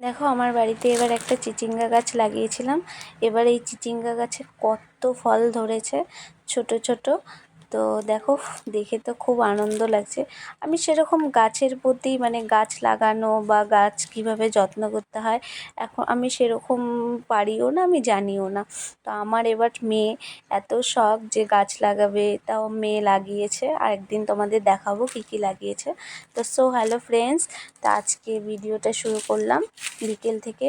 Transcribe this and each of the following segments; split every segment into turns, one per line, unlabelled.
দেখো আমার বাড়িতে এবার একটা চিচিঙ্গা গাছ লাগিয়েছিলাম। এবার এই চিচিঙ্গা গাছে কত ফল ধরেছে ছোট ছোট। তো দেখো, দেখে তো খুব আনন্দ লাগছে। আমি সেরকম গাছের প্রতি মানে গাছ লাগানো বা গাছ কিভাবে যত্ন করতে হয় এখন আমি সেরকম পারিও না, আমি জানিও না। তো আমার এবার মেয়ে এত শখ যে গাছ লাগাবে, তাও মেয়ে লাগিয়েছে। আর একদিন তোমাদের দেখাবো কী কী লাগিয়েছে। তো হ্যালো ফ্রেন্ডস, তো আজকে ভিডিওটা শুরু করলাম বিকেল থেকে।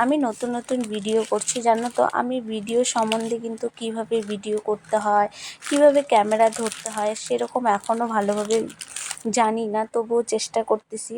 আমি নতুন নতুন ভিডিও করছি, জানো তো। আমি ভিডিও সম্বন্ধে কিন্তু কিভাবে ভিডিও করতে হয়, কিভাবে ক্যামেরা ধরতে হয় সেরকম এখনও ভালোভাবে জানি না, তবুও চেষ্টা করতেছি।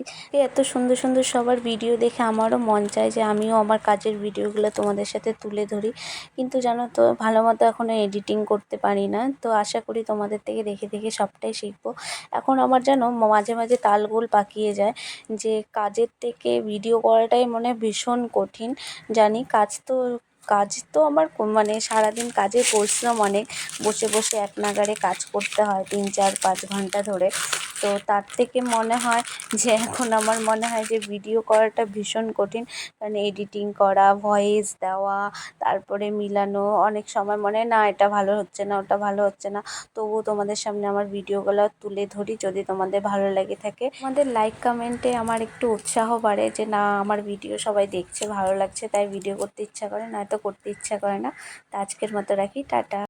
এত সুন্দর সুন্দর সবার ভিডিও দেখে আমারও মন চায় যে আমিও আমার কাজের ভিডিওগুলো তোমাদের সাথে তুলে ধরি, কিন্তু জানো তো ভালো মতো এখনও এডিটিং করতে পারি না। তো আশা করি তোমাদের থেকে দেখে দেখে সবটাই শিখবো। এখন আমার যেন মাঝে মাঝে তালগোল পাকিয়ে যায় যে কাজের থেকে ভিডিও করাটাই মনে হয় ভীষণ কঠিন। জানি কাজ তো আমার মানে সারাদিন কাজে পরিশ্রম অনেক, বসে বসে এক নাগাড়ে কাজ করতে হয় 3-4-5 ঘন্টা ধরে। তো তার থেকে মনে হয় যে এখন আমার মনে হয় যে ভিডিও করাটা ভীষণ কঠিন, কারণ এডিটিং করা, ভয়েস দেওয়া, তারপরে মিলানো, অনেক সময় মনে হয় না এটা ভালো হচ্ছে না, ওটা ভালো হচ্ছে না। তবুও তোমাদের সামনে আমার ভিডিওগুলো তুলে ধরি। যদি তোমাদের ভালো লেগে থাকে, তোমাদের লাইক কমেন্টে আমার একটু উৎসাহ বাড়ে যে না, আমার ভিডিও সবাই দেখছে, ভালো লাগছে, তাই ভিডিও করতে ইচ্ছা করে, নয়তো করতে ইচ্ছা করে না। তো আজকের মতো রাখি, টাটা।